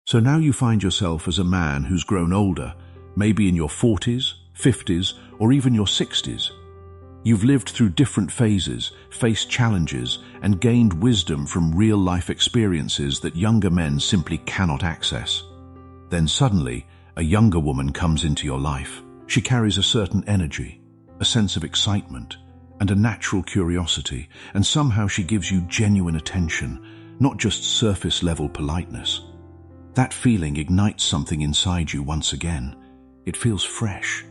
So now you find yourself as a man who's grown older, maybe in your 40s, 50s, or even your 60s. You've lived through different phases, faced challenges, and gained wisdom from real-life experiences that younger men simply cannot access. Then suddenly, a younger woman comes into your life. She carries a certain energy, a sense of excitement, and a natural curiosity, and somehow she gives you genuine attention, not just surface-level politeness. That feeling ignites something inside you once again. It feels fresh.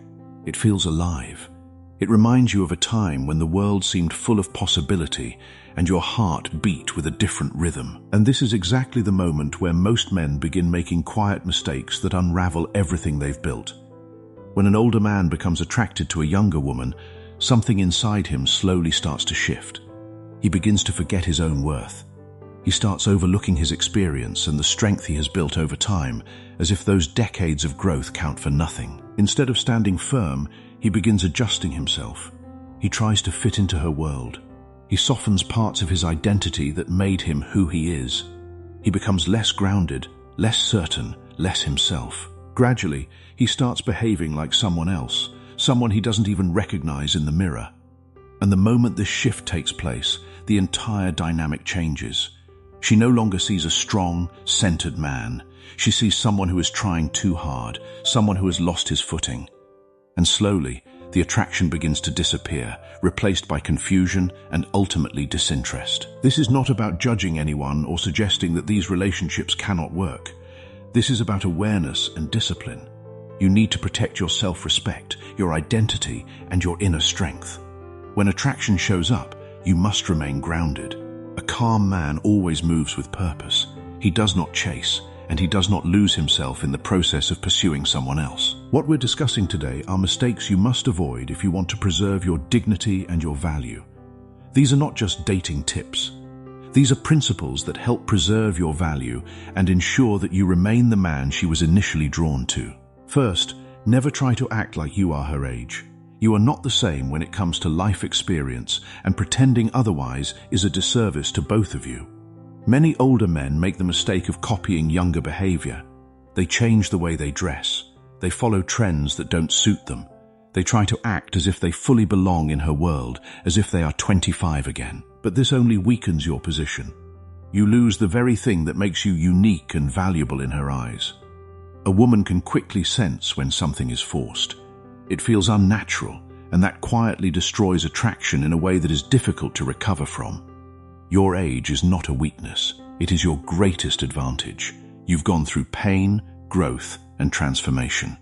It feels alive. It reminds you of a time when the world seemed full of possibility and your heart beat with a different rhythm. And this is exactly the moment where most men begin making quiet mistakes that unravel everything they've built. When an older man becomes attracted to a younger woman, something inside him slowly starts to shift. He begins to forget his own worth. He starts overlooking his experience and the strength he has built over time, as if those decades of growth count for nothing. Instead of standing firm, he begins adjusting himself. He tries to fit into her world. He softens parts of his identity that made him who he is. He becomes less grounded, less certain, less himself. Gradually, he starts behaving like someone else, someone he doesn't even recognize in the mirror. And the moment this shift takes place, the entire dynamic changes. She no longer sees a strong, centered man. She sees someone who is trying too hard, someone who has lost his footing. And slowly, the attraction begins to disappear, replaced by confusion and ultimately disinterest. This is not about judging anyone or suggesting that these relationships cannot work. This is about awareness and discipline. You need to protect your self-respect, your identity, and your inner strength. When attraction shows up, you must remain grounded. A calm man always moves with purpose. He does not chase, and he does not lose himself in the process of pursuing someone else. What we're discussing today are mistakes you must avoid if you want to preserve your dignity and your value. These are not just dating tips. These are principles that help preserve your value and ensure that you remain the man she was initially drawn to. First, never try to act like you are her age. You are not the same when it comes to life experience, and pretending otherwise is a disservice to both of you. Many older men make the mistake of copying younger behavior. They change the way they dress. They follow trends that don't suit them. They try to act as if they fully belong in her world, as if they are 25 again. But this only weakens your position. You lose the very thing that makes you unique and valuable in her eyes. A woman can quickly sense when something is forced. It feels unnatural, and that quietly destroys attraction in a way that is difficult to recover from. Your age is not a weakness. It is your greatest advantage. You've gone through pain, growth, and transformation.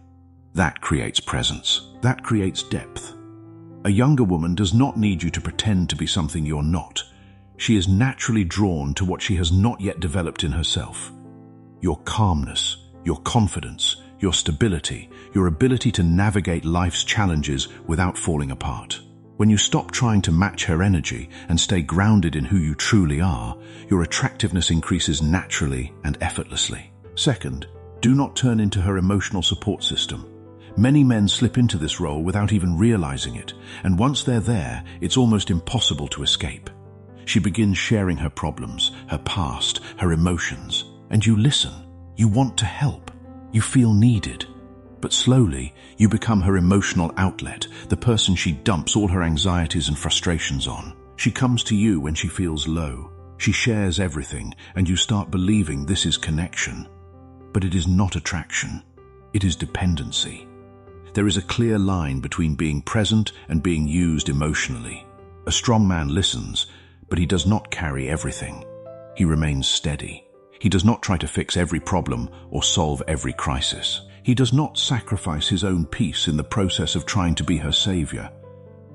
That creates presence. That creates depth. A younger woman does not need you to pretend to be something you're not. She is naturally drawn to what she has not yet developed in herself. Your calmness, your confidence, your stability, your ability to navigate life's challenges without falling apart. When you stop trying to match her energy and stay grounded in who you truly are, your attractiveness increases naturally and effortlessly. Second, do not turn into her emotional support system. Many men slip into this role without even realizing it, and once they're there, it's almost impossible to escape. She begins sharing her problems, her past, her emotions, and you listen. You want to help. You feel needed. But slowly, you become her emotional outlet, the person she dumps all her anxieties and frustrations on. She comes to you when she feels low. She shares everything, and you start believing this is connection. But it is not attraction. It is dependency. There is a clear line between being present and being used emotionally. A strong man listens, but he does not carry everything. He remains steady. He does not try to fix every problem or solve every crisis. He does not sacrifice his own peace in the process of trying to be her savior.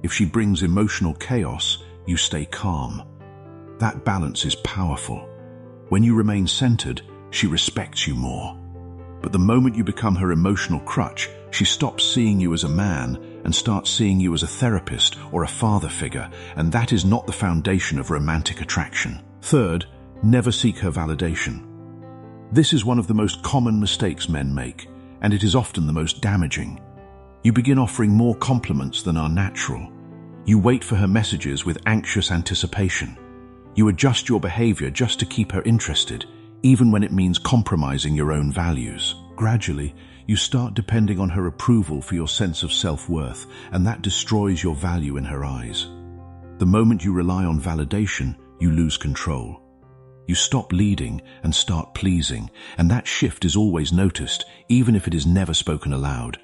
If she brings emotional chaos, you stay calm. That balance is powerful. When you remain centered, she respects you more. But the moment you become her emotional crutch, she stops seeing you as a man and starts seeing you as a therapist or a father figure, and that is not the foundation of romantic attraction. Third, never seek her validation. This is one of the most common mistakes men make, and it is often the most damaging. You begin offering more compliments than are natural. You wait for her messages with anxious anticipation. You adjust your behavior just to keep her interested, even when it means compromising your own values. Gradually, you start depending on her approval for your sense of self-worth, and that destroys your value in her eyes. The moment you rely on validation, you lose control. You stop leading and start pleasing, and that shift is always noticed, even if it is never spoken aloud.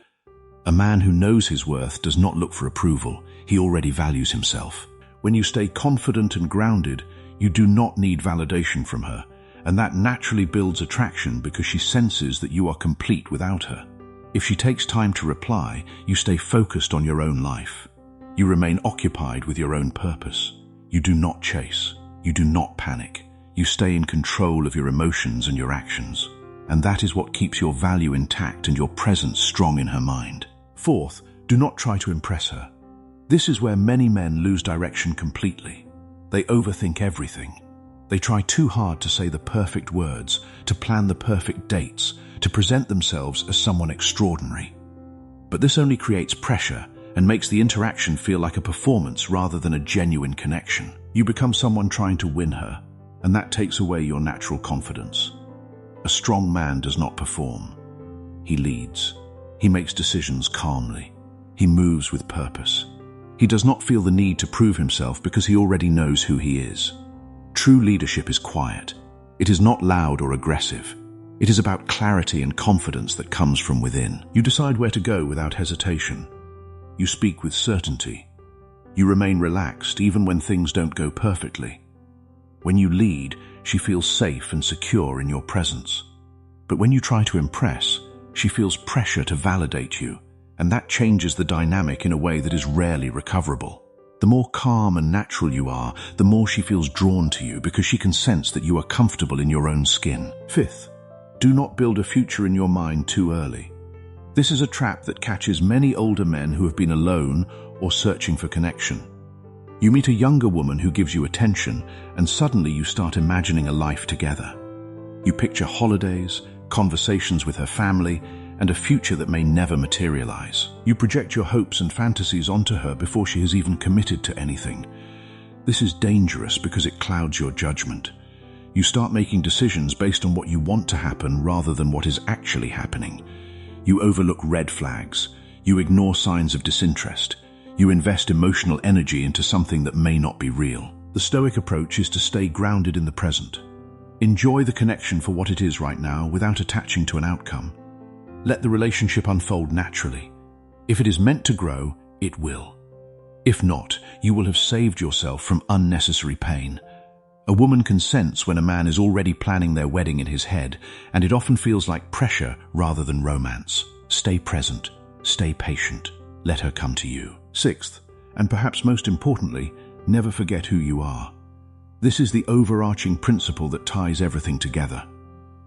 A man who knows his worth does not look for approval. He already values himself. When you stay confident and grounded, you do not need validation from her, and that naturally builds attraction because she senses that you are complete without her. If she takes time to reply, you stay focused on your own life. You remain occupied with your own purpose. You do not chase. You do not panic. You stay in control of your emotions and your actions. And that is what keeps your value intact and your presence strong in her mind. Fourth, do not try to impress her. This is where many men lose direction completely. They overthink everything. They try too hard to say the perfect words, to plan the perfect dates, to present themselves as someone extraordinary. But this only creates pressure and makes the interaction feel like a performance rather than a genuine connection. You become someone trying to win her, and that takes away your natural confidence. A strong man does not perform. He leads. He makes decisions calmly. He moves with purpose. He does not feel the need to prove himself because he already knows who he is. True leadership is quiet. It is not loud or aggressive. It is about clarity and confidence that comes from within. You decide where to go without hesitation. You speak with certainty. You remain relaxed even when things don't go perfectly. When you lead, she feels safe and secure in your presence. But when you try to impress, she feels pressure to validate you, and that changes the dynamic in a way that is rarely recoverable. The more calm and natural you are, the more she feels drawn to you because she can sense that you are comfortable in your own skin. Fifth, do not build a future in your mind too early. This is a trap that catches many older men who have been alone or searching for connection. You meet a younger woman who gives you attention, and suddenly you start imagining a life together. You picture holidays, conversations with her family, and a future that may never materialize. You project your hopes and fantasies onto her before she has even committed to anything. This is dangerous because it clouds your judgment. You start making decisions based on what you want to happen rather than what is actually happening. You overlook red flags. You ignore signs of disinterest. You invest emotional energy into something that may not be real. The Stoic approach is to stay grounded in the present. Enjoy the connection for what it is right now without attaching to an outcome. Let the relationship unfold naturally. If it is meant to grow, it will. If not, you will have saved yourself from unnecessary pain. A woman can sense when a man is already planning their wedding in his head, and it often feels like pressure rather than romance. Stay present. Stay patient. Let her come to you. Sixth, and perhaps most importantly, never forget who you are. This is the overarching principle that ties everything together.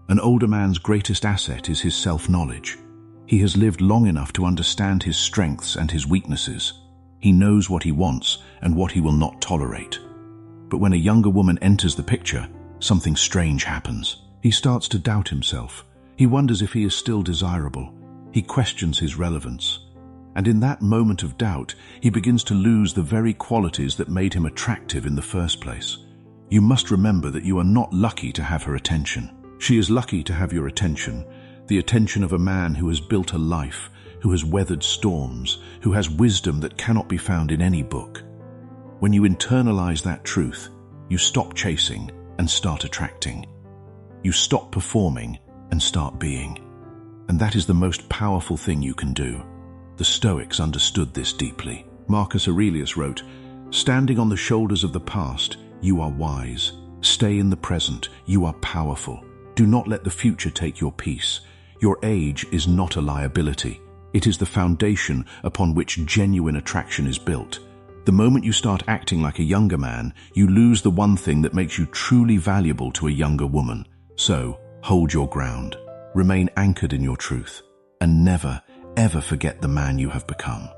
An older man's greatest asset is his self-knowledge. He has lived long enough to understand his strengths and his weaknesses. He knows what he wants and what he will not tolerate. But when a younger woman enters the picture, something strange happens. He starts to doubt himself. He wonders if he is still desirable. He questions his relevance. And in that moment of doubt, he begins to lose the very qualities that made him attractive in the first place. You must remember that you are not lucky to have her attention. She is lucky to have your attention, the attention of a man who has built a life, who has weathered storms, who has wisdom that cannot be found in any book. When you internalize that truth, you stop chasing and start attracting. You stop performing and start being. And that is the most powerful thing you can do. The Stoics understood this deeply. Marcus Aurelius wrote, "Standing on the shoulders of the past, you are wise. Stay in the present, you are powerful. Do not let the future take your peace. Your age is not a liability. It is the foundation upon which genuine attraction is built. The moment you start acting like a younger man, you lose the one thing that makes you truly valuable to a younger woman. So, hold your ground. Remain anchored in your truth. And never, ever forget the man you have become."